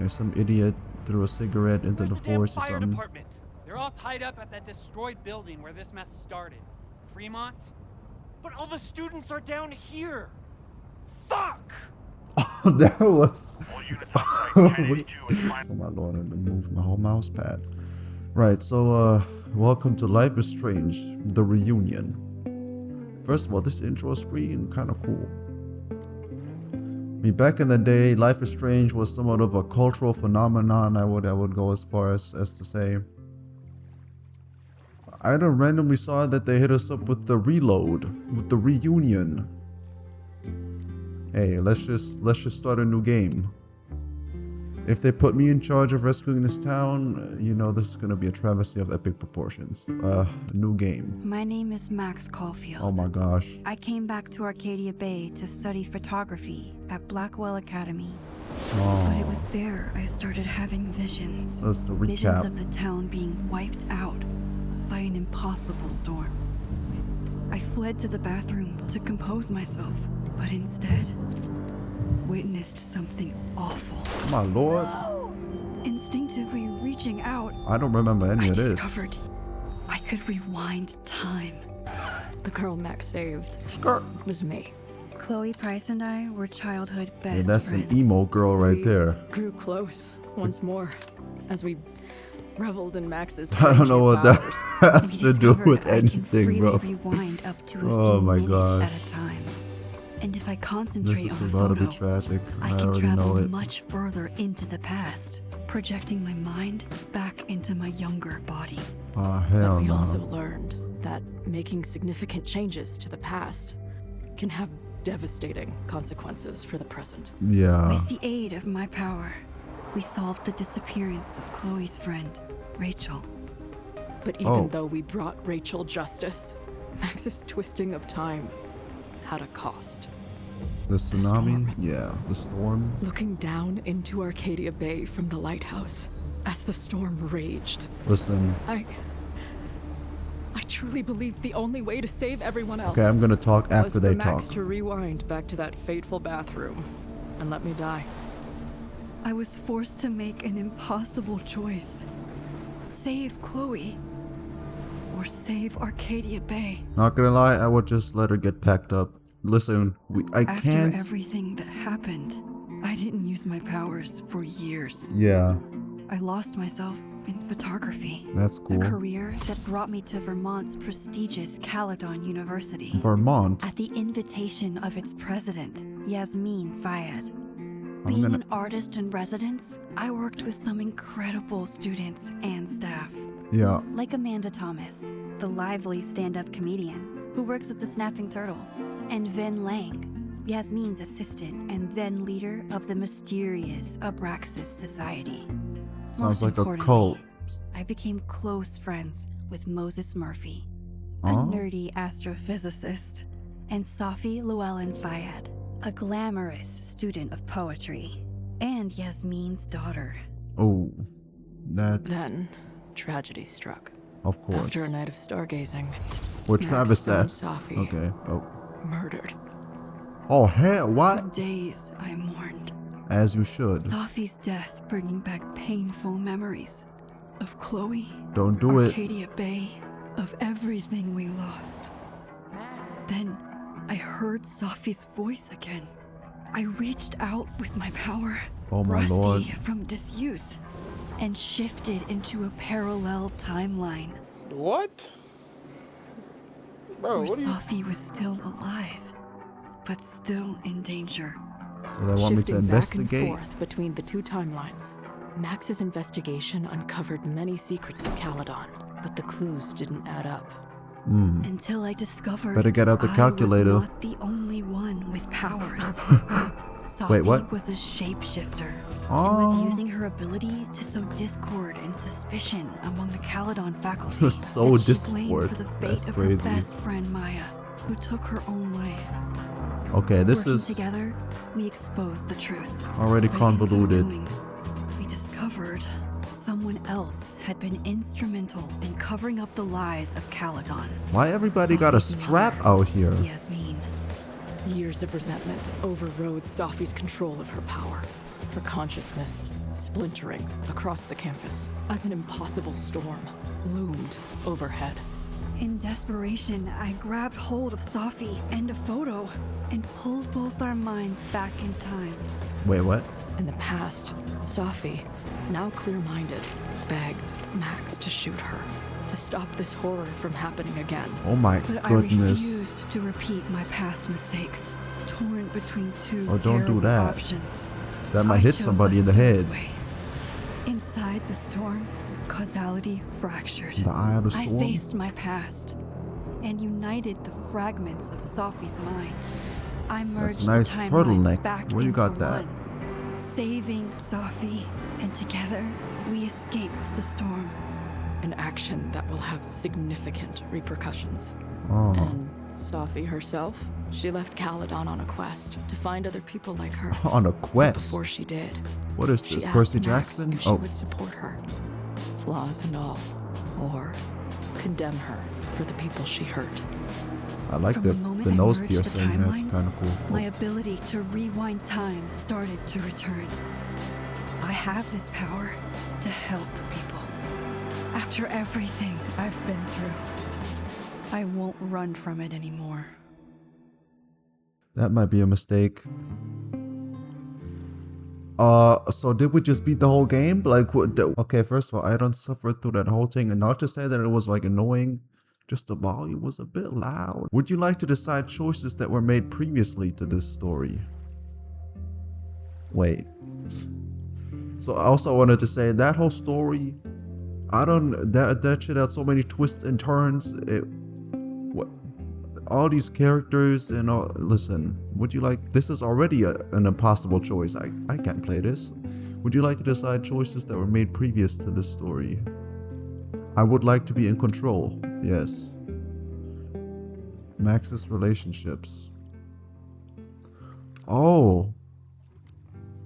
Okay, some idiot threw a cigarette into the Where's damn forest or fire something. department? They're all tied up at that destroyed building where this mess started. Fremont? But all the students are down here. Fuck! There was. All units on site, 1082 is fine. Oh my lord, I had to move my whole mouse pad. Right, so welcome to Life is Strange, the reunion. First of all, this intro screen kinda cool. I mean, back in the day, Life is Strange was somewhat of a cultural phenomenon, I would go as far as to say. I don't randomly saw that they hit us up with the reload, with the reunion. Hey, let's just start a new game. If they put me in charge of rescuing this town, you know this is gonna be a travesty of epic proportions. New game. My name is Max Caulfield. Oh my gosh. I came back to Arcadia Bay to study photography at Blackwell Academy. But it was there I started having visions. That's the Visions recap. of the town being wiped out by an impossible storm. I fled to the bathroom to compose myself, but instead witnessed something awful. My lord. Instinctively reaching out, I don't remember any I of this. discovered I could rewind time. The girl Max saved Skirt. was me. Chloe Price and I were childhood best Yeah, that's friends. an emo girl right We there. Grew close once more as we reveled in Max's I don't know what that powers. has We to do discovered with I can anything, freely bro. rewind up to a Oh few my minutes gosh. at a time. And if I concentrate This is on a about to be photo, tragic. I I can already travel know it. much further into the past, projecting my mind back into my younger body. Ah, But hell we no. also learned that making significant changes to the past can have devastating consequences for the present. Yeah. With the aid of my power, we solved the disappearance of Chloe's friend, Rachel. But even Oh. though we brought Rachel justice, Max's twisting of time had a cost. The tsunami? storm. Yeah, the storm. Looking down into Arcadia Bay from the lighthouse as the storm raged, Listen, I truly believed the only way to save everyone else okay, I'm gonna talk was after for they Max talk. to rewind back to that fateful bathroom and let me die. I was forced to make an impossible choice. Save Chloe. Or save Arcadia Bay. Not gonna lie, I would just let her get packed up. Listen, I After can't. everything that happened, I didn't use my powers for years. Yeah, I lost myself in photography. that's A cool. career that brought me to Vermont's prestigious Caledon University. Vermont. At the invitation of its president, Yasmin Fayed. I'm Being gonna. an artist in residence, I worked with some incredible students and staff. Yeah, Like Amanda Thomas, the lively stand-up comedian who works at the Snapping Turtle, and Ven Lang, Yasmin's assistant and then leader of the mysterious Abraxas Society. sounds Most like a importantly, cult. I became close friends with Moses Murphy, a Huh? nerdy astrophysicist, and Safi Llewellyn Fayed, a glamorous student of poetry, and Yasmin's daughter. Oh, that's Then, tragedy struck. of course. After a night of stargazing, What Max Travis found said. Safi Okay. Oh. murdered. Oh hell! For What? days I mourned. As you should. Safi's death bringing back painful memories of Chloe, Don't do it. Arcadia Bay, of everything we lost. Then I heard Safi's voice again. I reached out with my power, Oh my rusty lord. from disuse, and shifted into a parallel timeline What? Bro, where what are you... Safi was still alive, but still in danger. So they want me to Shifting investigate. back and forth between the two timelines. Max's investigation uncovered many secrets of Caledon, but the clues didn't add up. Hmm. Until I discovered Better get out the I calculator. was not the only one with powers. Safi Wait, what? was a shapeshifter and Oh. was using her ability to sow discord and suspicion among the Caledon faculty. Sow that she blamed discord. for the fate That's of crazy. her best friend Maya, who took her own life. Okay, this Working is together, we exposed the truth. already But in so convoluted. doing, we discovered someone else had been instrumental in covering up the lies of Caledon. Why everybody got a Safi's strap mother, out here? Yasmin. Years of resentment overrode Safi's control of her power. her consciousness splintering across the campus as an impossible storm loomed overhead. In desperation, I grabbed hold of Safi and a photo and pulled both our minds back in time. Wait, what? In the past, Safi, now clear-minded, begged Max to shoot her, to stop this horror from happening again. Oh my But I goodness. refused to repeat my past mistakes, torn between two Oh, don't do terrible that. options. That might I hit chose somebody a in the third head. way. Inside the storm, causality fractured. The eye of the I storm. faced my past and united the fragments of Safi's mind. I merged a nice the timelines turtleneck. back Where you into got that? one, saving Safi, and together we escaped the storm. An action that will have significant repercussions. Oh, And Safi herself, she left Caledon on a quest to find other people like her. on a quest. Before she did, What is she this? asked Percy Max Jackson? if she Oh, would support her, flaws and all, or condemn her for the people she hurt. I like From the the moment the I nose merged the piercing. That's timelines, kind of cool. My ability to rewind time started to return. I have this power to help people. After everything I've been through, I won't run from it anymore. That might be a mistake. So did we just beat the whole game? Like, okay, first of all, I don't suffer through that whole thing, and not to say that it was like annoying, just the volume was a bit loud. Would you like to decide choices that were made previously to this story? Wait. So I also wanted to say that whole story, that shit had so many twists and turns. All these characters and all, listen, would you like, this is already an impossible choice. I can't play this. Would you like to decide choices that were made previous to this story? I would like to be in control, yes. Max's relationships. Oh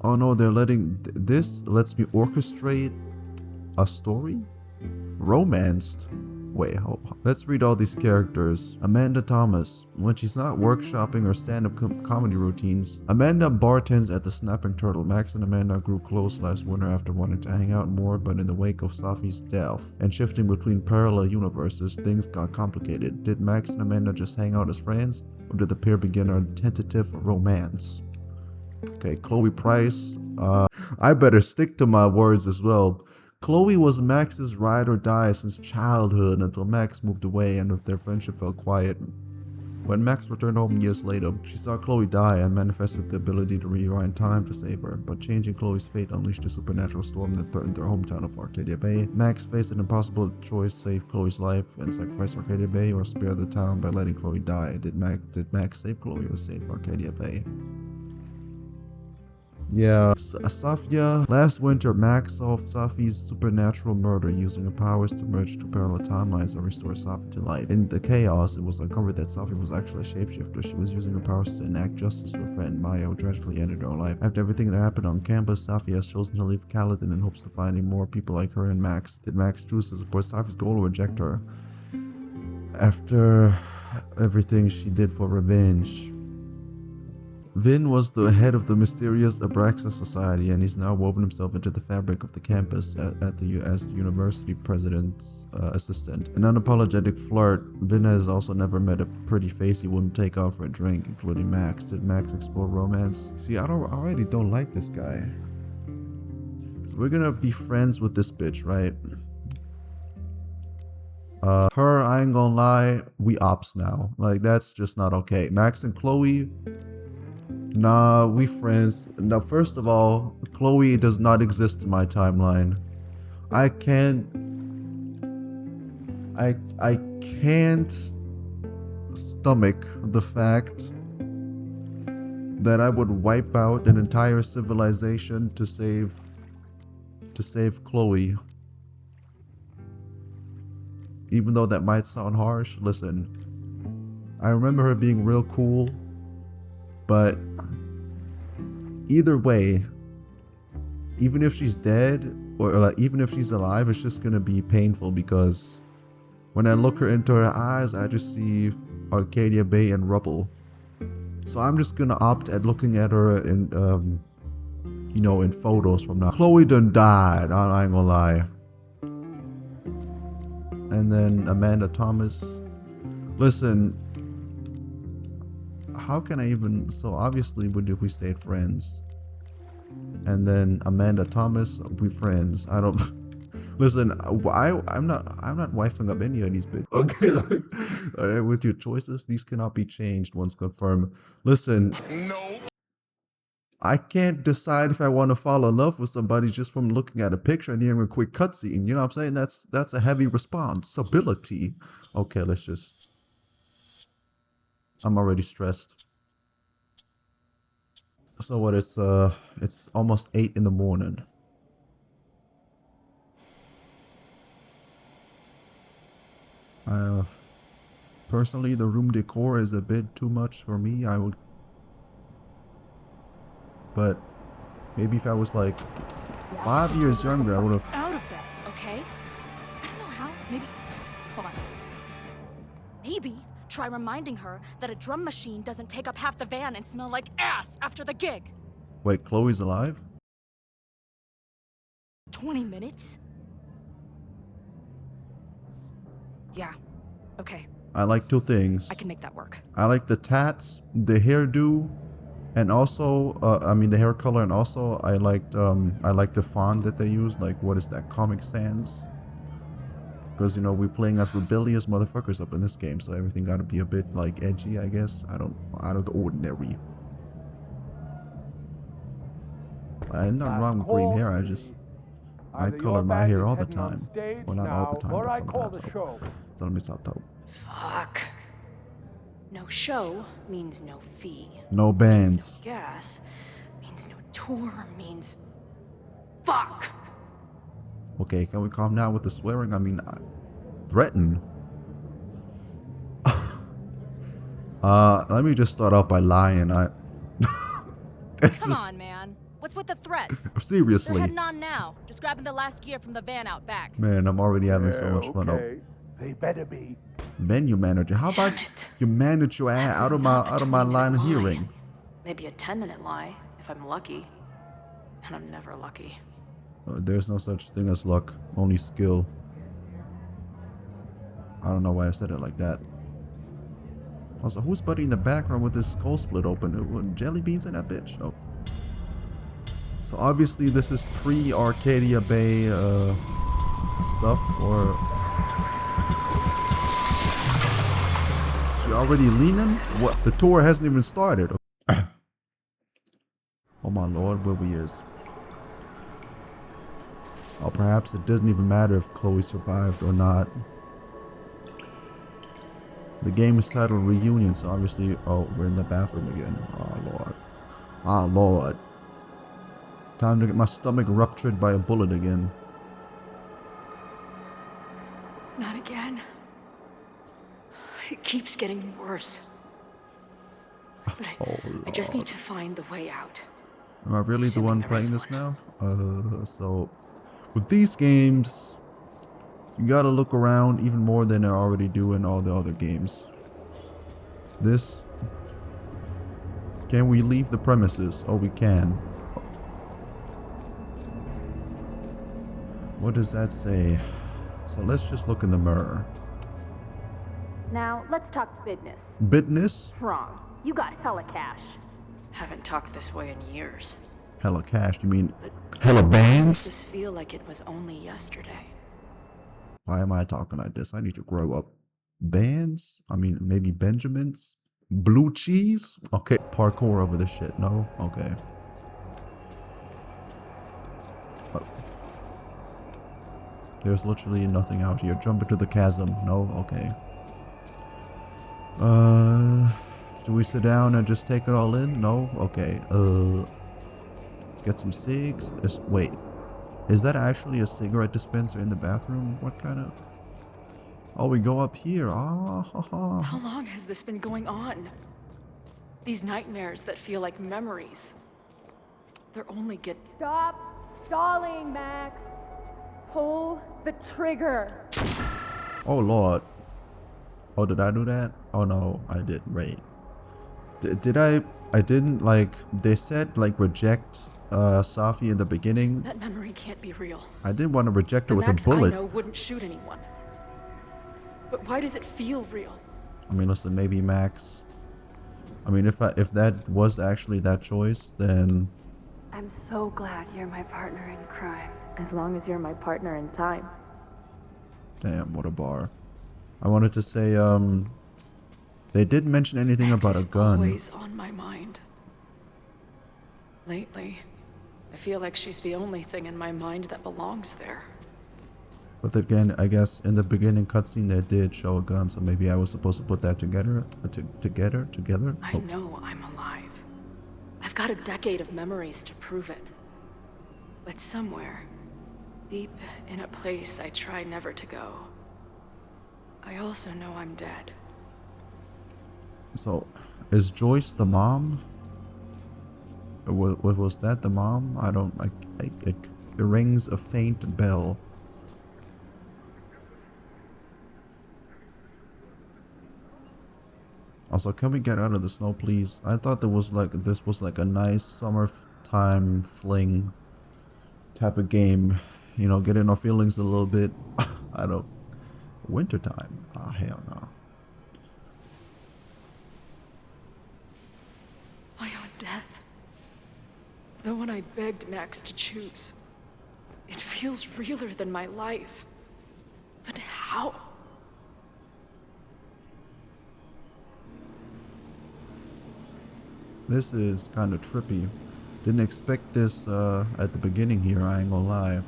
no, they're letting, this lets me orchestrate a story? Romanced? Wait, let's read all these characters. Amanda Thomas. When she's not workshopping or stand-up comedy routines, Amanda bartends at the Snapping Turtle. Max and Amanda grew close last winter after wanting to hang out more, but in the wake of Safi's death and shifting between parallel universes, things got complicated. Did Max and Amanda just hang out as friends, or did the pair begin a tentative romance? Okay, Chloe Price. I better stick to my words as well. Chloe was Max's ride or die since childhood until Max moved away and their friendship fell quiet. When Max returned home years later, she saw Chloe die and manifested the ability to rewind time to save her, but changing Chloe's fate unleashed a supernatural storm that threatened their hometown of Arcadia Bay. Max faced an impossible choice: save Chloe's life and sacrifice Arcadia Bay, or spare the town by letting Chloe die. Did Max save Chloe or save Arcadia Bay? Yeah, Safia. Last winter, Max solved Safi's supernatural murder using her powers to merge two parallel timelines and restore Safi to life. In the chaos, it was uncovered that Safi was actually a shapeshifter. She was using her powers to enact justice to a friend. Maya, who tragically ended her life. After everything that happened on campus, Safi has chosen to leave Caledon in hopes of finding more people like her and Max. Did Max choose to support Safi's goal or reject her? After everything she did for revenge, Vin was the head of the mysterious Abraxas Society, and he's now woven himself into the fabric of the campus as the university president's assistant. An unapologetic flirt, Vin has also never met a pretty face he wouldn't take out for a drink, including Max. Did Max explore romance? See, I already don't like this guy. So we're gonna be friends with this bitch, right? Her, I ain't gonna lie, we ops now. Like, that's just not okay. Max and Chloe, nah, we friends. Now, first of all, Chloe does not exist in my timeline. I can't stomach the fact that I would wipe out an entire civilization to save Chloe. Even though that might sound harsh, listen, I remember her being real cool, but either way, even if she's dead or like even if she's alive, it's just gonna be painful because when I look her into her eyes, I just see Arcadia Bay and rubble. So I'm just gonna opt at looking at her in you know, in photos from now. Chloe done died, I ain't gonna lie. And then Amanda Thomas. Listen, how can I even, so obviously we stayed friends. And then Amanda Thomas, we friends. I don't listen, I'm not wifing up any of these bitches. Okay, like, with your choices, these cannot be changed once confirmed. Listen, No. I can't decide if I want to fall in love with somebody just from looking at a picture and hearing a quick cutscene. You know what I'm saying? That's a heavy responsibility. Okay, let's just. I'm already stressed. So what? It's almost 8 in the morning. Personally, the room decor is a bit too much for me. I would. But maybe if I was like 5 years younger, I would have. Out of bed, okay? I don't know how. Maybe. Hold on. Maybe try reminding her that a drum machine doesn't take up half the van and smell like ass after the gig. Wait, Chloe's alive? 20 minutes? Yeah. Okay. I like 2 things. I can make that work. I like the tats, the hairdo, and also, I mean the hair color, and also I liked the font that they used. Like, what is that? Comic Sans. Because, you know, we're playing as rebellious motherfuckers up in this game, so everything gotta be a bit, like, edgy, I guess. Out of the ordinary. I'm not wrong with green hair, I color my hair all the time. Well, not all the time, but sometimes. So let me stop talking. Fuck. No show means no fee. No bands. No gas means no tour means... Fuck! Okay, can we calm down with the swearing? I mean, threaten. Let me just start off by lying. Come on, man. What's with the threats? Seriously. They're heading on now. Just grabbing the last gear from the van out back. Man, I'm already having so much fun. Okay. They better be. Venue manager. How about you manage your ass out of my line of hearing? Maybe a 10-minute lie, if I'm lucky. And I'm never lucky. There's no such thing as luck, only skill. I don't know why I said it like that. Also, who's buddy in the background with this skull split open? Jelly beans in that bitch? Oh. So obviously this is pre-Arcadia Bay stuff, or... She already leaning? What? The tour hasn't even started. Oh my lord, where we is. Or perhaps it doesn't even matter if Chloe survived or not. The game is titled Reunion, so obviously... Oh, we're in the bathroom again. Oh lord. Ah lord. Time to get my stomach ruptured by a bullet again. Not again. It keeps getting worse. But I just need to find the way out. Am I really the one playing this now? So with these games, you gotta look around even more than I already do in all the other games. This, can we leave the premises? Oh, we can. What does that say? So let's just look in the mirror. Now, let's talk business. Business? Wrong. You got hella cash. Haven't talked this way in years. Hella cash, you mean hella bands? Just feel like it was only yesterday. Why am I talking like this? I need to grow up. Bands? I mean, maybe Benjamins? Blue cheese? Okay, parkour over this shit. No? Okay. There's literally nothing out here. Jump into the chasm. No? Okay. Do we sit down and just take it all in? No? Okay. Get some cigs. Wait. Is that actually a cigarette dispenser in the bathroom? What kind of... Oh, we go up here. Ah, ha, ha. How long has this been going on? These nightmares that feel like memories. They're only get... Stop stalling, Max. Pull the trigger. Oh, Lord. Oh, did I do that? Oh, no, I didn't. Wait. Did I I didn't like, they said like reject Safi in the beginning. That memory can't be real. I didn't want to reject her The with a Max I bullet. know wouldn't shoot anyone. But why does it feel real? I mean, listen, maybe Max. I mean, if that was actually that choice, then I'm so glad you're my partner in crime. As long as you're my partner in time. damn, what a bar. I wanted to say, they didn't mention anything Max about a is gun. always on my mind. Lately, I feel like she's the only thing in my mind that belongs there. But again, I guess in the beginning cutscene they did show a gun, so maybe I was supposed to put that together. Together. I Oh, know I'm alive. I've got a decade of memories to prove it. But somewhere, deep in a place I try never to go, I also know I'm dead. so is Joyce the mom? Or was that the mom? I don't. It rings a faint bell. Also, can we get out of the snow, please? I thought this was like a nice summertime fling type of game. You know, get in our feelings a little bit. I don't. Wintertime? Ah, hell no. My own death. The one I begged Max to choose. It feels realer than my life. But how? This is kind of trippy. Didn't expect this at the beginning here, I ain't gonna lie.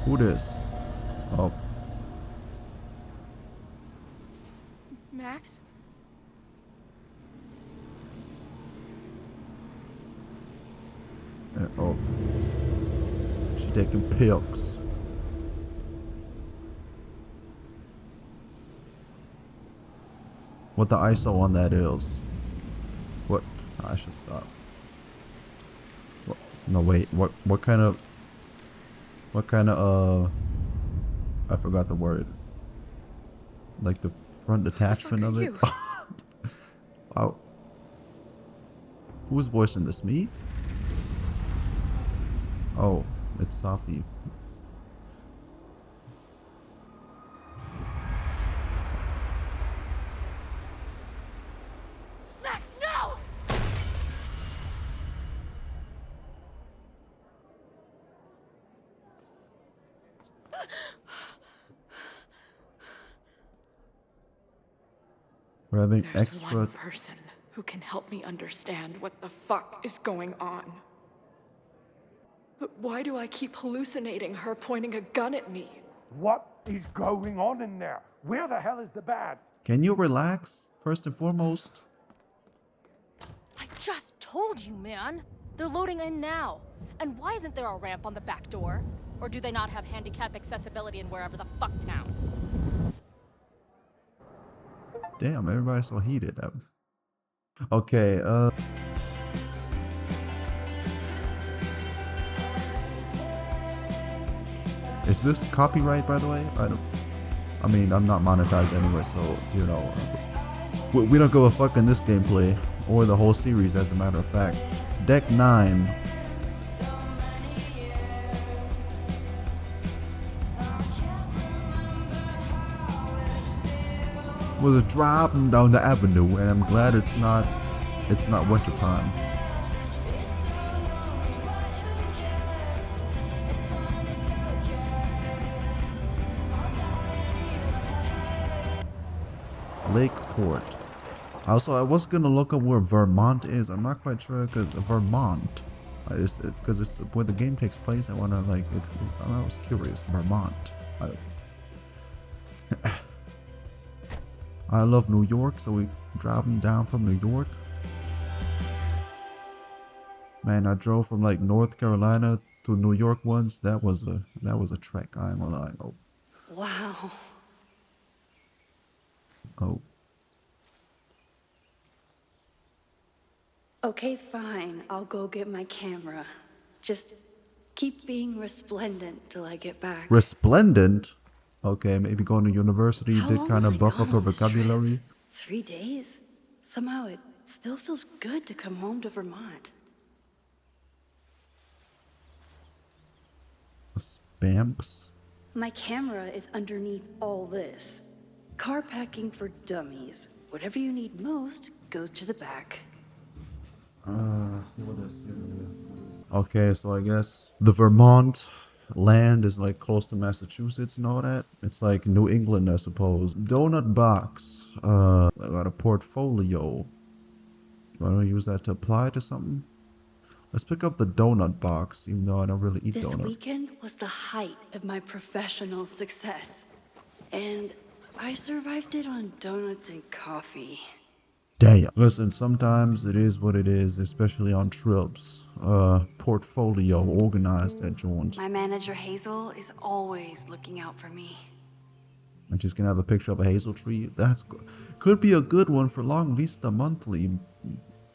Who this? Oh, Max? oh. She taking pills. What the ISO on that is? What? I should stop. What? No, wait. What kind of? I forgot the word. Like the front detachment of it. Wow. Who's voicing this? Me? Oh, it's Safi. Max, no! We're having There's extra. one person who can help me understand what the fuck is going on. But why do I keep hallucinating her pointing a gun at me? What is going on in there? Where the hell is the bad? Can you relax? First and foremost. I just told you, man. They're loading in now. And why isn't there a ramp on the back door? Or do they not have handicap accessibility in wherever the fuck town? Damn, everybody's so heated up. Okay, is this copyright, by the way? I mean, I'm not monetized anyway, so, you know, we don't go a fuck in this gameplay, or the whole series, as a matter of fact. Deck 9. Was driving down the avenue, and I'm glad it's not winter time. Lakeport. Also, I was gonna look up where Vermont is. I'm not quite sure because Vermont. It's because it's where the game takes place. I wanna like. I was curious. Vermont. I love New York, so we driving down from New York. Man, I drove from like North Carolina to New York once. That was a trek. I ain't gonna lie. Oh. Wow. Oh. Okay, fine. I'll go get my camera. Just keep being resplendent till I get back. Resplendent? Okay, maybe going to university How did long kind was of I buff gone up her on this trip? vocabulary. 3 days? Somehow it still feels good to come home to Vermont. Spamps? My camera is underneath all this. Car packing for dummies. Whatever you need most goes to the back. See what this is. Okay, so I guess the Vermont land is like close to Massachusetts and all that. It's like New England, I suppose. Donut box. I got a portfolio. Want to use that to apply to something? Let's pick up the donut box, even though I don't really eat This donuts. weekend was the height of my professional success. And I survived it on donuts and coffee. Damn. Listen, sometimes it is what it is, especially on trips. Portfolio, organized that joint. My manager Hazel is always looking out for me. And she's gonna have a picture of a hazel tree. Could be a good one for Long Vista Monthly.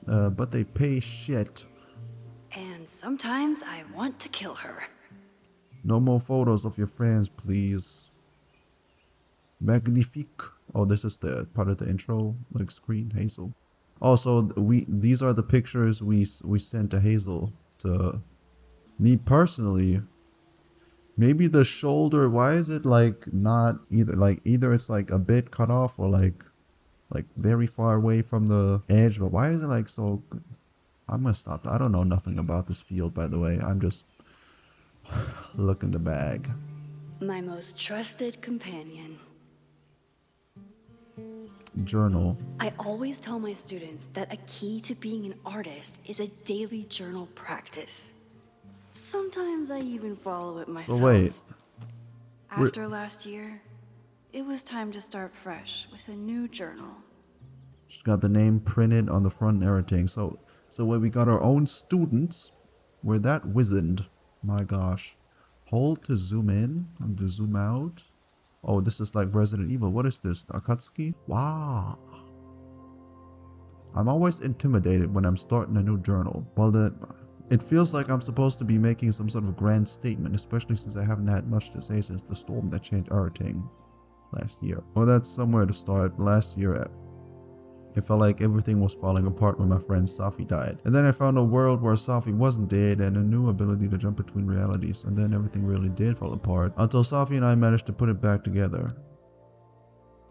But they pay shit. And sometimes I want to kill her. No more photos of your friends, please. Magnifique. Oh, this is the part of the intro, like screen, Hazel. Also, these are the pictures we sent to Hazel. To me personally, maybe the shoulder. Why is it like not either? Like either it's like a bit cut off or like very far away from the edge. But why is it like so? I'm gonna stop. I don't know nothing about this field, by the way. I'm just look in the bag. My most trusted companion. Journal. I always tell my students that a key to being an artist is a daily journal practice. Sometimes I even follow it myself. So wait. After last year, it was time to start fresh with a new journal. She's got the name printed on the front and everything. So when we got our own students, we're that wizened. My gosh. Hold to zoom in and to zoom out. Oh, this is like Resident Evil. What is this? Akatsuki? Wow. I'm always intimidated when I'm starting a new journal. Well, it feels like I'm supposed to be making some sort of grand statement, especially since I haven't had much to say since the storm that changed everything last year. Well, that's somewhere to start. Last year, it felt like everything was falling apart when my friend Safi died. And then I found a world where Safi wasn't dead and a new ability to jump between realities. And then everything really did fall apart until Safi and I managed to put it back together.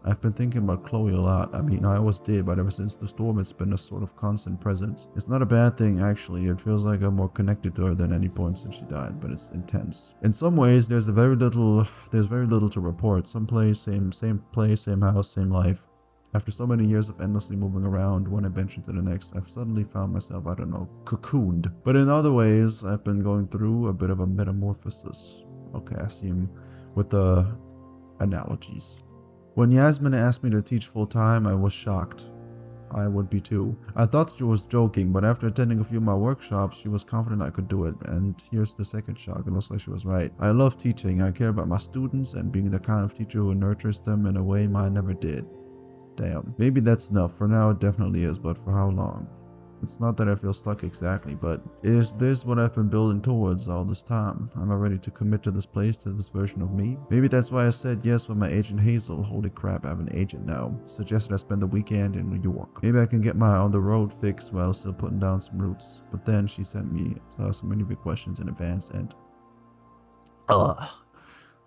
I've been thinking about Chloe a lot. I mean, I always did, but ever since the storm, it's been a sort of constant presence. It's not a bad thing, actually. It feels like I'm more connected to her than any point since she died, but it's intense. In some ways, there's very little to report. Some place, same place, same house, same life. After so many years of endlessly moving around one adventure to the next, I've suddenly found myself, I don't know, cocooned. But in other ways, I've been going through a bit of a metamorphosis. Okay, I assume with the analogies. When Yasmin asked me to teach full-time, I was shocked. I would be too. I thought she was joking, but after attending a few of my workshops, she was confident I could do it. And here's the second shock. It looks like she was right. I love teaching. I care about my students and being the kind of teacher who nurtures them in a way mine never did. Damn. Maybe that's enough. For now, it definitely is, but for how long? It's not that I feel stuck exactly, but is this what I've been building towards all this time? Am I ready to commit to this place, to this version of me? Maybe that's why I said yes with my agent Hazel. Holy crap, I have an agent now. Suggested I spend the weekend in New York. Maybe I can get my on the road fix while still putting down some roots. But then she sent me some interview questions in advance and...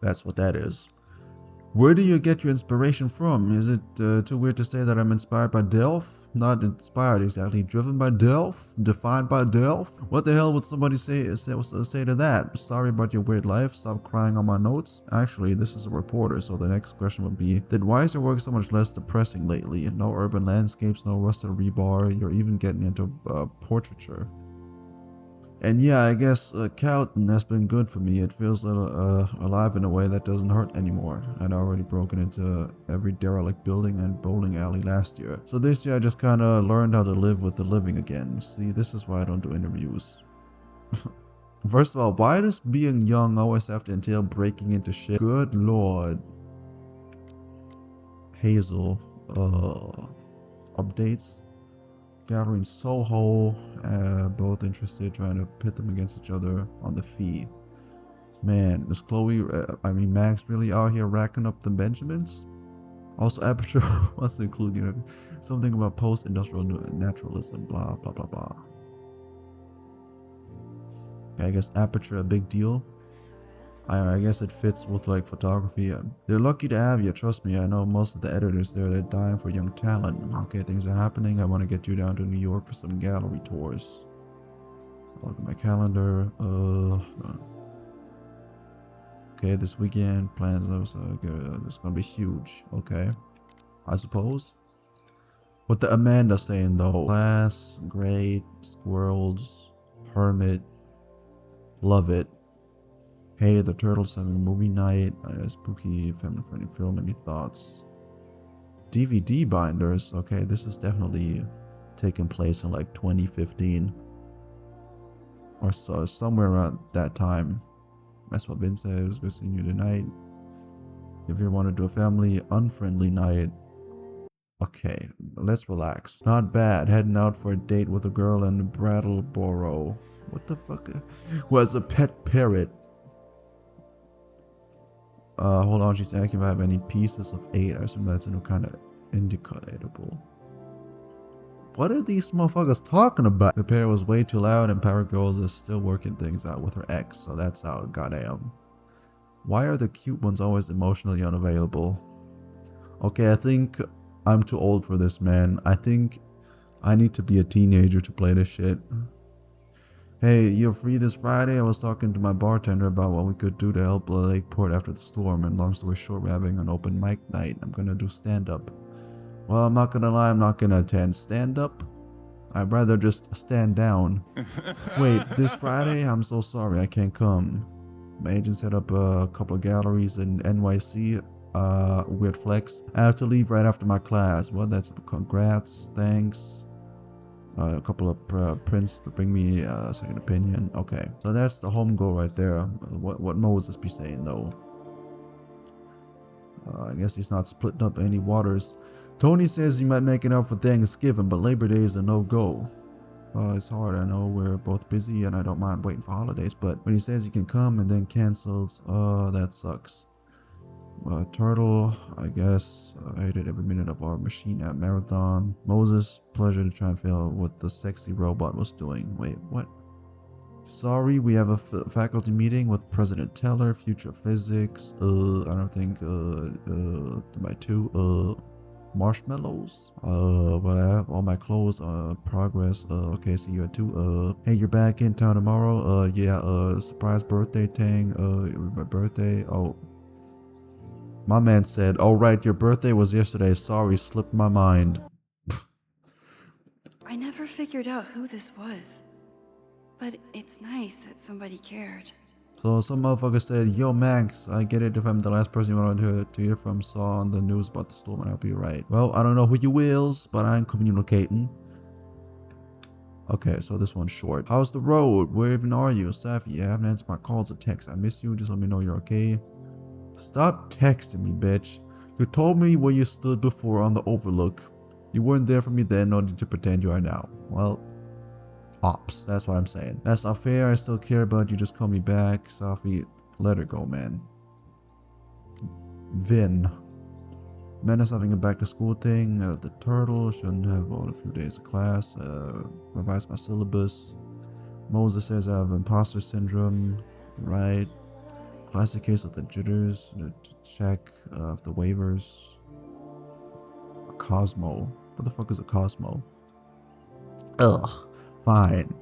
that's what that is. Where do you get your inspiration from? Is it too weird to say that I'm inspired by Delph? Not inspired exactly, driven by Delph? Defined by Delph? What the hell would somebody say to that? Sorry about your weird life, stop crying on my notes. Actually, this is a reporter, so the next question would be, then why is your work so much less depressing lately? No urban landscapes, no rusted rebar, you're even getting into portraiture. And yeah, I guess Calton has been good for me. It feels alive in a way that doesn't hurt anymore. I'd already broken into every derelict building and bowling alley last year. So this year I just kind of learned how to live with the living again. See, this is why I don't do interviews. First of all, why does being young always have to entail breaking into shit? Good lord. Hazel. Updates. gallery in Soho. Both interested, trying to pit them against each other on the fee. Man, is Chloe, Max really out here racking up the Benjamins? Also, Aperture wants to include, you know, something about post-industrial naturalism, blah, blah, blah, blah. Okay, I guess Aperture a big deal. I guess it fits with like photography. They're lucky to have you, trust me. I know most of the editors there, they're dying for young talent. Okay, things are happening. I want to get you down to New York for some gallery tours. Look at my calendar. Okay, this weekend plans it's gonna be huge. Okay, I suppose. What the Amanda saying though? Class, great, squirrels, hermit, love it. Hey, the Turtles having a movie night. Spooky, family-friendly film. Any thoughts? DVD binders. Okay, this is definitely taking place in like 2015 or so, somewhere around that time. That's what Vin said. It was good seeing you tonight. If you want to do a family unfriendly night, okay, let's relax. Not bad. Heading out for a date with a girl in Brattleboro. What the fuck? Who has a pet parrot? Hold on, she's asking if I have any pieces of 8. I assume that's a new kind of indica edible. What are these motherfuckers talking about? The pair was way too loud and Power Girls is still working things out with her ex, so that's how goddamn. Why are the cute ones always emotionally unavailable? Okay, I think I'm too old for this, man. I think I need to be a teenager to play this shit. Hey, you're free this Friday? I was talking to my bartender about what we could do to help the Lakeport after the storm, and long story short, we're having an open mic night. I'm gonna do stand-up. Well, I'm not gonna lie, I'm not gonna attend stand-up. I'd rather just stand down. Wait, this Friday? I'm so sorry, I can't come. My agent set up a couple of galleries in NYC. Weird flex. I have to leave right after my class. Well, that's congrats, thanks. A couple of prints to bring me a second opinion. Okay, so that's the home goal right there. What Moses be saying though? I guess he's not splitting up any waters. Tony says you might make it out for Thanksgiving, but Labor Day is a no-go. It's hard, I know we're both busy and I don't mind waiting for holidays, but when he says he can come and then cancels, that sucks. Turtle, I guess. I hated every minute of our machine at marathon. Moses, pleasure to try and figure out what the sexy robot was doing. Wait, what? Sorry, we have a faculty meeting with President Teller, future physics. I don't think, my 2, marshmallows. But I have all my clothes, progress. Okay, see you at 2. Hey, you're back in town tomorrow? Yeah, surprise birthday thing. My birthday. Oh. My man said, oh right, your birthday was yesterday. Sorry, slipped my mind. I never figured out who this was, but it's nice that somebody cared. So some motherfucker said, yo Max, I get it if I'm the last person you wanted to hear from, saw on the news about the storm and I'll be right. Well, I don't know who you is, but I'm communicating. Okay, so this one's short. How's the road? Where even are you? Safi, you haven't answered my calls or texts. I miss you, just let me know you're okay. Stop texting me, bitch. You told me where you stood before on the Overlook. You weren't there for me then, nor did you pretend you are now. Well, ops, that's what I'm saying. That's not fair, I still care about you, just call me back. Safi, let her go, man. Vin. Menace having a back to school thing. The turtle shouldn't have all a few days of class. Revise my syllabus. Moses says I have imposter syndrome. Right. Classic case of the jitters. To check of the waivers. A Cosmo. What the fuck is a Cosmo? Ugh. Fine.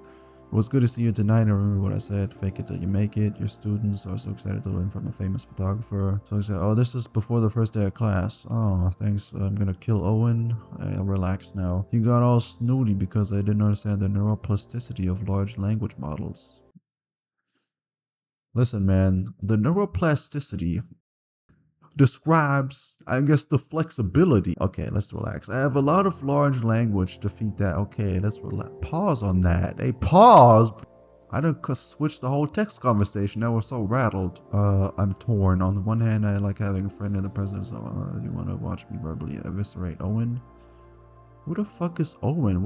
It was good to see you tonight. I remember what I said. Fake it till you make it. Your students are so excited to learn from a famous photographer. So I said, oh, this is before the first day of class. Oh, thanks. I'm gonna kill Owen. I'll relax now. You got all snooty because I didn't understand the neuroplasticity of large language models. Listen, man. The neuroplasticity describes, I guess, the flexibility. Okay, let's relax. I have a lot of large language to feed that. Okay, let's relax. Pause on that. Hey, pause. I done switched the whole text conversation. Now we're so rattled. I'm torn. On the one hand, I like having a friend in the presence of, you want to watch me verbally eviscerate Owen? Who the fuck is Owen?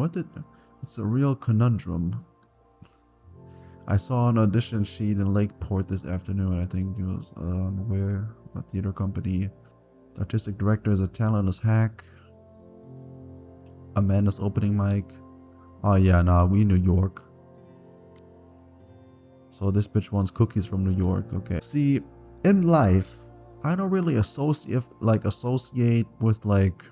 It's a real conundrum. I saw an audition sheet in Lakeport this afternoon. I think it was where a theater company. The artistic director is a talentless hack. Amanda's opening mic. Oh yeah, nah, we New York. So this bitch wants cookies from New York. Okay. See, in life, I don't really associate with like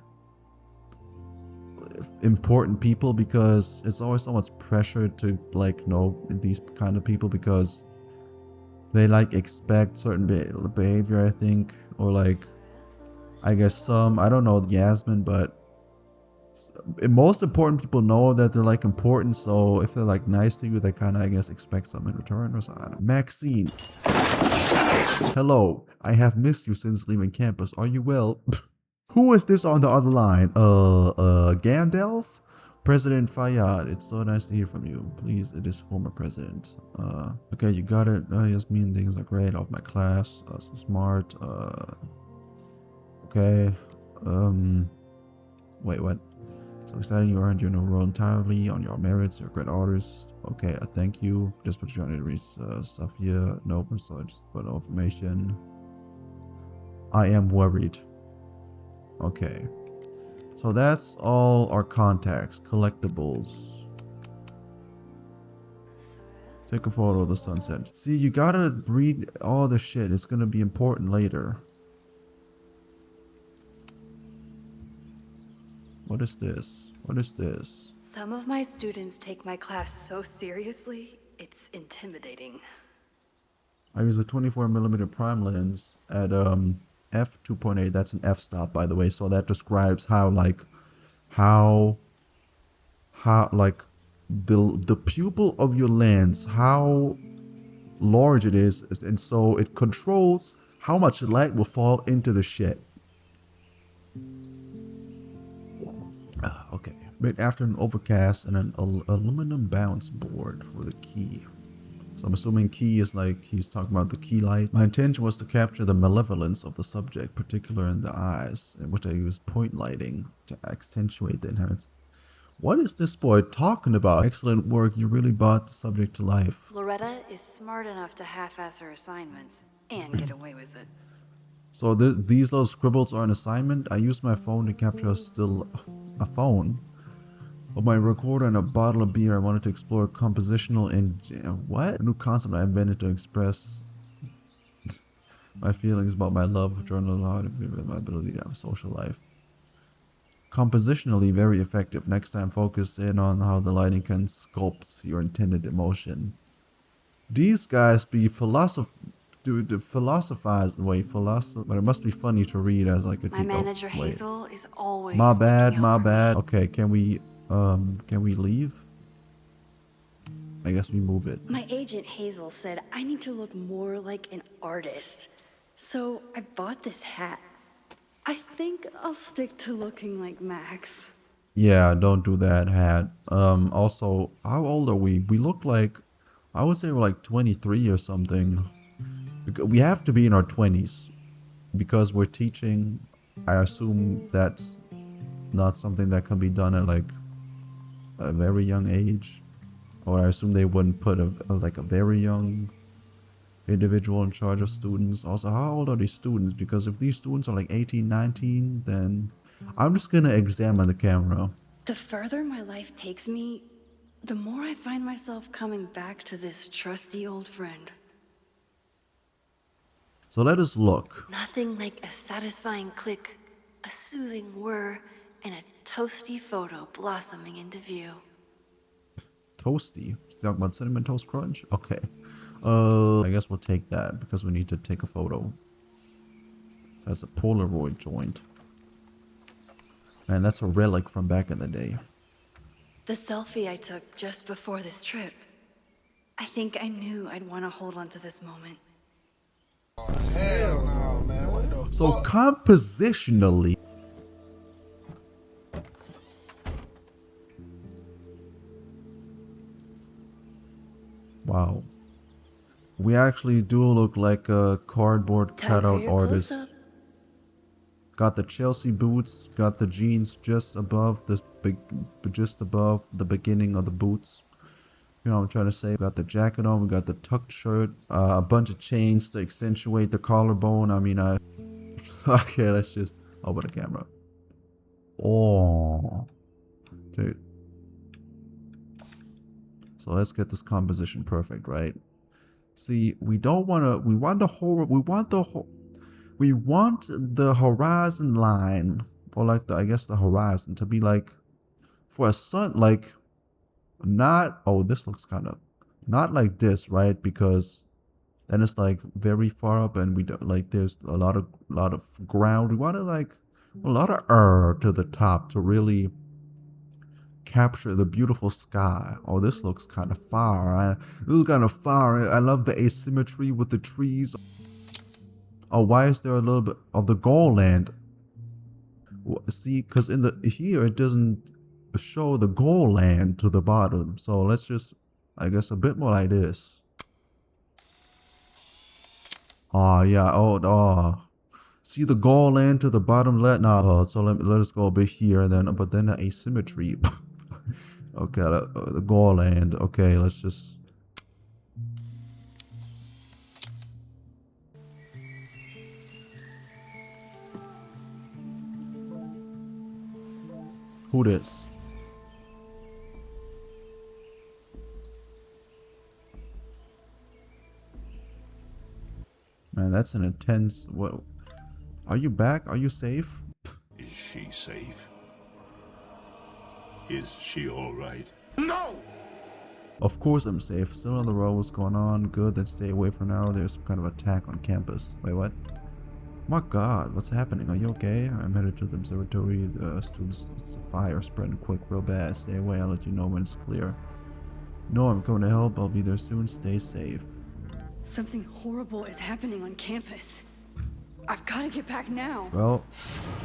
important people because it's always so much pressure to like know these kind of people because they like expect certain behavior, I think, or like I guess I don't know Yasmin, but most important people know that they're like important, so if they're like nice to you, they kind of I guess expect something in return or something. Maxine, hello, I have missed you since leaving campus. Are you well? Who is this on the other line? Gandalf? President Fayyad, it's so nice to hear from you. Please, it is former president. Okay, you got it. Yasmin, things are great. Off my class. So smart. Okay. Wait, what? So exciting, you earned your new role entirely on your merits. You're a great artist. Okay, thank you. Just put you on to read stuff here. Nope, so I just put information. I am worried. Okay. So that's all our contacts, collectibles. Take a photo of the sunset. See, you gotta read all the shit. It's gonna be important later. What is this? What is this? Some of my students take my class so seriously, it's intimidating. I use a 24mm prime lens at f2.8. That's an f-stop, by the way, so that describes how like the pupil of your lens, how large it is, and so it controls how much light will fall into the shit. Okay. Made after an overcast and an aluminum bounce board for the key. So I'm assuming key is like he's talking about the key light. My intention was to capture the malevolence of the subject, particularly in the eyes, in which I used point lighting to accentuate the inherent. What is this boy talking about? Excellent work. You really brought the subject to life. Loretta is smart enough to half-ass her assignments and get away with it. So these little scribbles are an assignment. I used my phone to capture a phone. With my recorder and a bottle of beer, I wanted to explore compositional and what? A new concept I invented to express my feelings about my love of journalism and my ability to have a social life. Compositionally very effective. Next time focus in on how the lighting can sculpt your intended emotion. These guys be philosophize but it must be funny to read as like a My manager Hazel is always my bad. Okay, can we leave? I guess we move it. My agent Hazel said I need to look more like an artist. So I bought this hat. I think I'll stick to looking like Max. Yeah, don't do that, hat. Also, how old are we? We look like, I would say we're like 23 or something. We have to be in our 20s because we're teaching. I assume that's not something that can be done at like a very young age, or I assume they wouldn't put a very young individual in charge of students. Also, how old are these students? Because if these students are like 18, 19, then I'm just gonna examine the camera. The further my life takes me, the more I find myself coming back to this trusty old friend. So let us look. Nothing like a satisfying click, a soothing whir, and a toasty photo blossoming into view. Toasty? You talking about Cinnamon Toast Crunch? Okay. I guess we'll take that because we need to take a photo. So that's a Polaroid joint. Man, that's a relic from back in the day. The selfie I took just before this trip. I think I knew I'd want to hold on to this moment. Hell no, man. What the So fuck? compositionally, wow, we actually do look like a cardboard Time for cutout your artist. close-up. Got the Chelsea boots. Got the jeans just above the beginning of the boots. You know what I'm trying to say? We got the jacket on. We got the tucked shirt. A bunch of chains to accentuate the collarbone. I mean, okay, let's just open the camera. Oh, dude. So let's get this composition perfect, right? See, we don't want to. We want the horizon line, or like I guess the horizon to be like for a sun, like not. Oh, this looks kind of not like this, right? Because then it's like very far up, and we don't like. There's a lot of ground. We want to like a lot of to the top to really capture the beautiful sky. Oh, this looks kind of far. This is kind of far. I love the asymmetry with the trees. Oh, why is there a little bit of the Goal Land? See, because in the here it doesn't show the Goal Land to the bottom. So let's just, I guess, a bit more like this. Oh yeah. Oh. See the Goal Land to the bottom left. Nah. So let us go a bit here, and then but then the asymmetry. Okay, the Goal Land. Okay, let's just. Who this? Man, that's an intense. What? Are you back? Are you safe? Is she safe? Is she all right? No! Of course I'm safe. Still on the road. What's going on? Good. Then stay away for now. There's some kind of attack on campus. Wait, what? My God, what's happening? Are you okay? I'm headed to the observatory. Students, it's a fire spreading quick, real bad. Stay away. I'll let you know when it's clear. No, I'm coming to help. I'll be there soon. Stay safe. Something horrible is happening on campus. I've got to get back now. Well,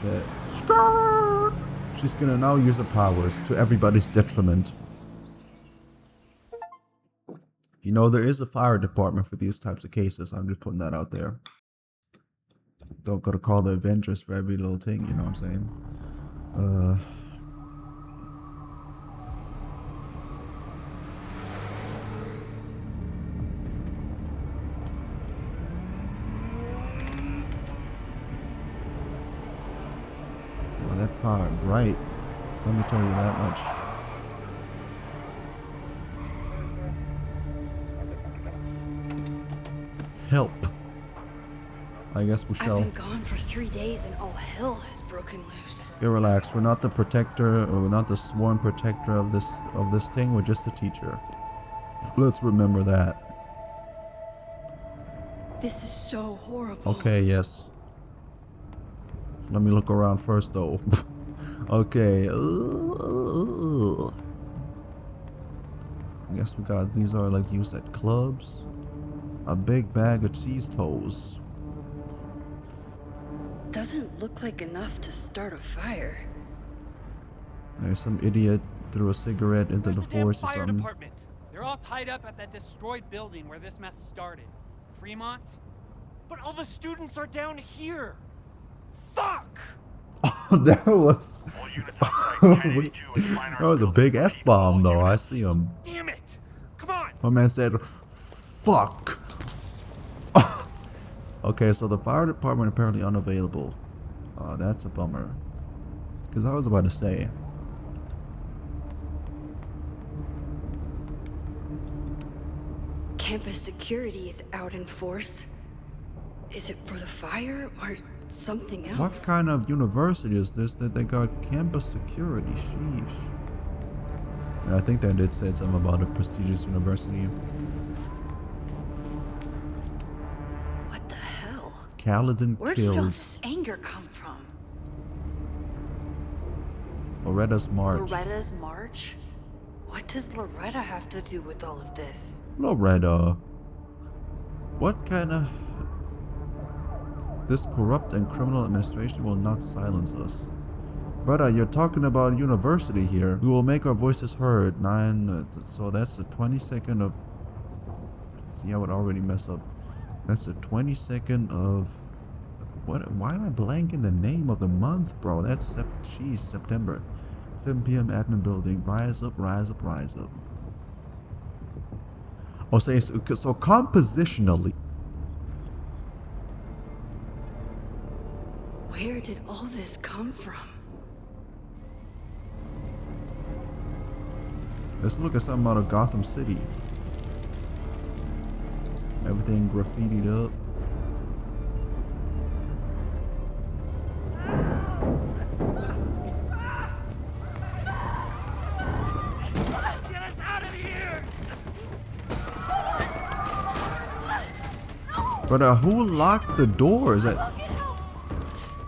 shit. Skrrr! She's gonna now use her powers to everybody's detriment. You know, there is a fire department for these types of cases. I'm just putting that out there. Don't gotta call the Avengers for every little thing, you know what I'm saying? Well, that fire bright. Let me tell you that much. Help. I guess we shall. I've been gone for 3 days and all hell has broken loose. Okay, relax. We're not the protector, or we're not the sworn protector of this thing. We're just a teacher. Let's remember that. This is so horrible. Okay, yes. Let me look around first, though. Okay. I guess we got, these are like used at clubs. A big bag of cheese toes. Doesn't look like enough to start a fire. There's some idiot threw a cigarette into the Where's damn forest or fire something. department? They're all tied up at that destroyed building where this mess started. Fremont? But all the students are down here. Fuck! That was that was a big F-bomb though. I see him. Damn it! Come on! My man said, fuck. Okay, so the fire department apparently unavailable. That's a bummer. Because I was about to say. Campus security is out in force. Is it for the fire or something else? What kind of university is this that they got campus security? Sheesh. And I think they did say something about a prestigious university. What the hell? Kaladin Where did all killed this anger come from? Loretta's March. Loretta's March? What does Loretta have to do with all of this? Loretta. What kind of... This corrupt and criminal administration will not silence us. Brother, you're talking about university here. We will make our voices heard. So that's the 22nd of... See, I would already mess up. That's the 22nd of What? Why am I blanking the name of the month, bro? That's September. 7 p.m. admin building. Rise up, rise up, rise up. Oh, so compositionally. Where did all this come from? Let's look at something out of Gotham City. Everything graffitied up. Get us out of here! But who locked the doors?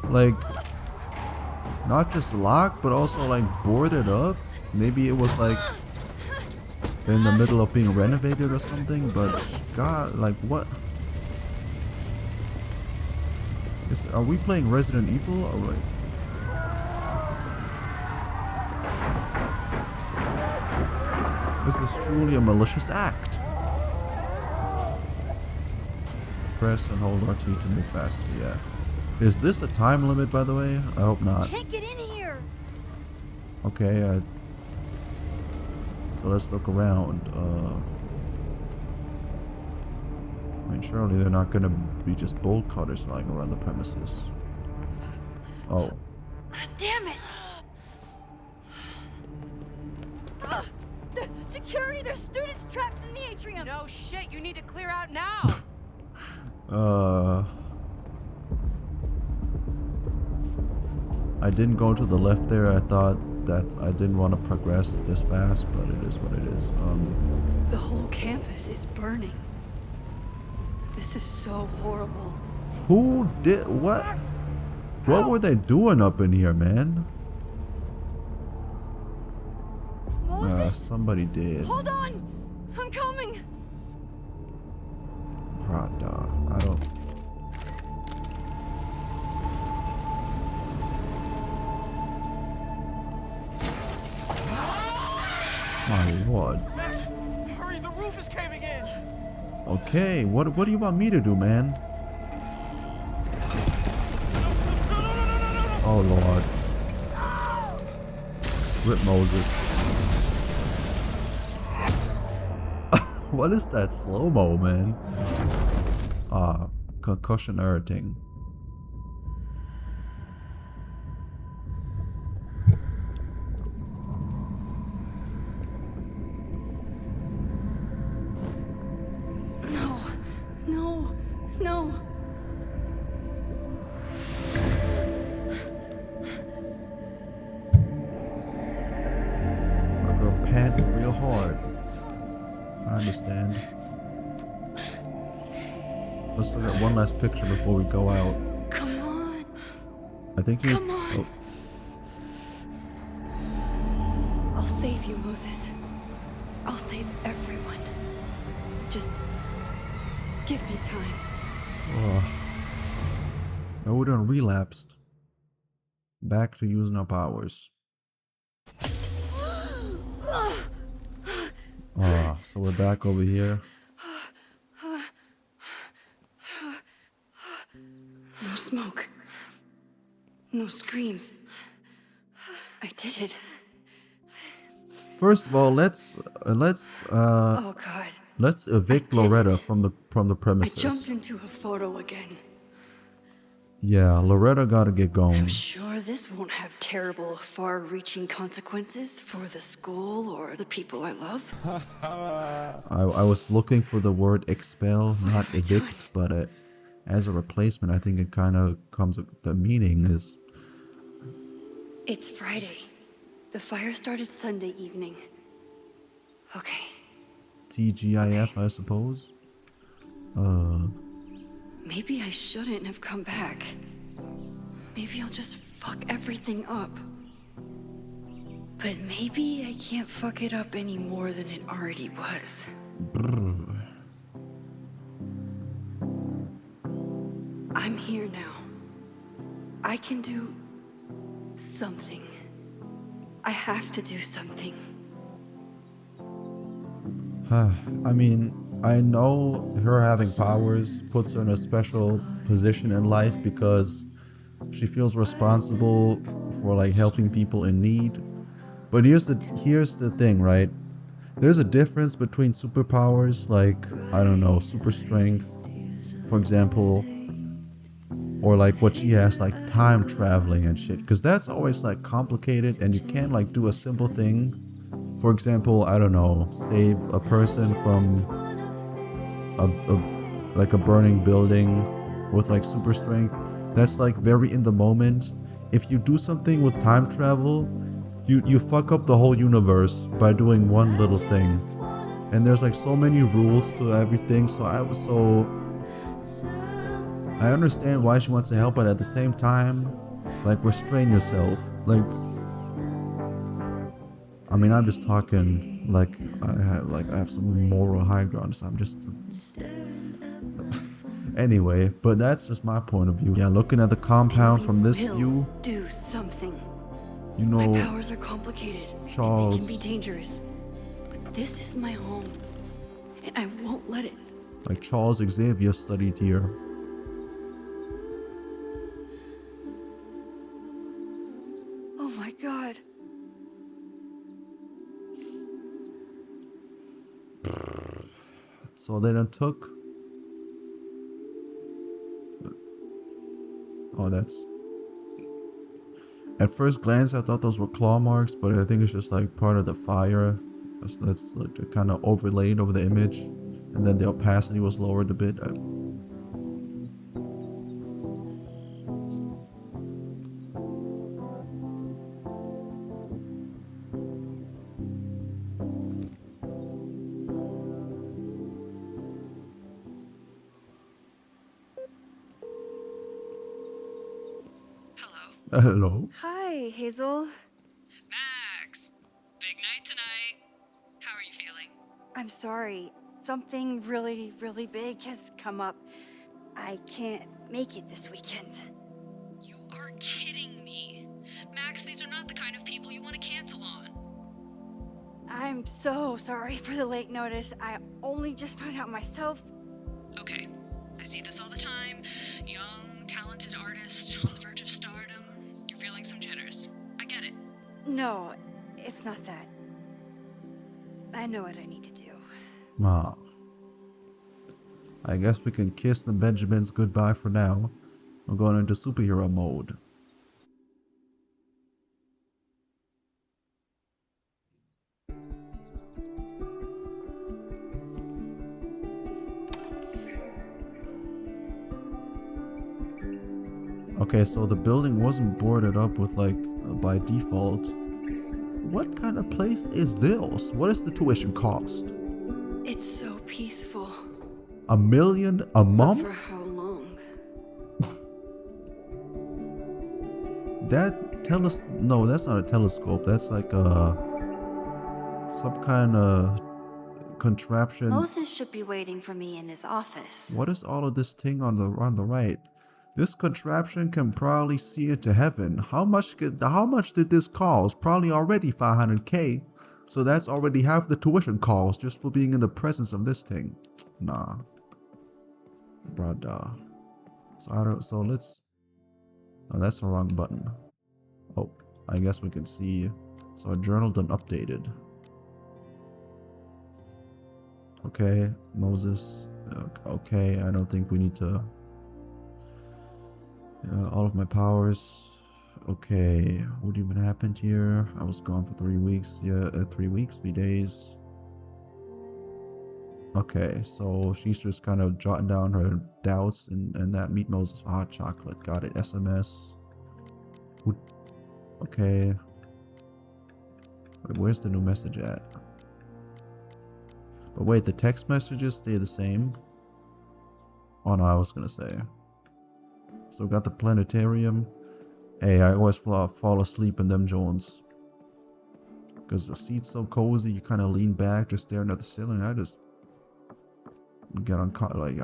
Like, not just locked, but also like boarded up? Maybe it was like in the middle of being renovated or something, but God, like what? Are we playing Resident Evil? All right. This is truly a malicious act. Press and hold RT to move faster, yeah. Is this a time limit, by the way? I hope not. Can't get in here. Okay, so let's look around. I mean, surely they're not gonna be just bolt cutters lying around the premises. Oh. Damn it! The security, there's students trapped in the atrium. No shit, you need to clear out now. I didn't go to the left there. I thought that I didn't want to progress this fast, but it is what it is. The whole campus is burning. This is so horrible. Who did what? What were they doing up in here, man? Somebody did. Hold on! I'm coming! Prada. I don't. My lord. Max, hurry, the roof is caving in! Okay, what do you want me to do, man? Oh lord. Rip Moses. What is that slow-mo, man? Concussion irritating. No. My girl panting real hard. I understand. Let's look at one last picture before we go out. Come on. I think you. Come on. Oh, I'll save you, Moses. I'll save everyone. Just give me time. now we're done relapsed. Back to using our powers. So we're back over here. No smoke. No screams. I did it. First of all, let's Oh God. let's evict I did Loretta it. from the I premises. jumped into a photo again. Yeah, Loretta gotta get I'm going. sure this won't have terrible, far-reaching consequences for the school or the people I love. I was looking for the word expel, not evict, but as a replacement, I think it kind of comes. The meaning is. It's Friday. The fire started Sunday evening. Okay. TGIF, I suppose. Maybe I shouldn't have come back. Maybe I'll just fuck everything up. But maybe I can't fuck it up any more than it already was. Brr. I'm here now. I can do something. I have to do something. I mean, I know her having powers puts her in a special position in life because she feels responsible for like helping people in need. But here's the thing, right? There's a difference between superpowers like, I don't know, super strength, for example, or like what she has, like time traveling and shit, because that's always like complicated and you can't like do a simple thing. For example, I don't know, save a person from like a burning building with like super strength. That's like very in the moment. If you do something with time travel, you fuck up the whole universe by doing one little thing. And there's like so many rules to everything, so I understand why she wants to help, but at the same time, like, restrain yourself. Like, I mean, I'm just talking like I have some moral high ground, so I'm just anyway, but that's just my point of view. Yeah, looking at the compound from this view, do something. you know, My powers are complicated. Charles, They can be dangerous. But this is my home. And I won't let it. like Charles Xavier studied here. Oh my god. So they done took. Oh, that's. At first glance, I thought those were claw marks, but I think it's just like part of the fire. That's like kind of overlaid over the image, and then the opacity was lowered a bit. Hello. Hi, Hazel. Max, big night tonight. How are you feeling? I'm sorry. Something really, really big has come up. I can't make it this weekend. You are kidding me. Max, these are not the kind of people you want to cancel on. I'm so sorry for the late notice. I only just found out myself. Okay, I see this all the time. Young, talented artist on the verge of stardom. You're feeling some jitters. I get it. No, it's not that. I know what I need to do. Ah. I guess we can kiss the Benjamins goodbye for now. We're going into superhero mode. Okay, so the building wasn't boarded up with like by default. What kind of place is this? What is the tuition cost? It's so peaceful. $1 million a month? For how long? No, that's not a telescope. That's like some kind of contraption. Moses should be waiting for me in his office. What is all of this thing on the right? This contraption can probably see into heaven. How much did this cost? Probably already 500K. So that's already half the tuition cost just for being in the presence of this thing. Nah. Brother. So let's. Oh, that's the wrong button. Oh, I guess we can see. So our journal done updated. Okay, Moses. Okay, I don't think we need to. All of my powers. Okay, what even happened here? I was gone for 3 weeks. Yeah, 3 weeks, 3 days. Okay, so she's just kind of jotting down her doubts and that meet Moses for hot chocolate. Got it. SMS. Okay. Wait, where's the new message at? But wait, the text messages stay the same? Oh no, I was gonna say. So we got the planetarium. Hey, I always fall asleep in them Jones. Because the seat's so cozy, you kind of lean back, just staring at the ceiling. I just get on like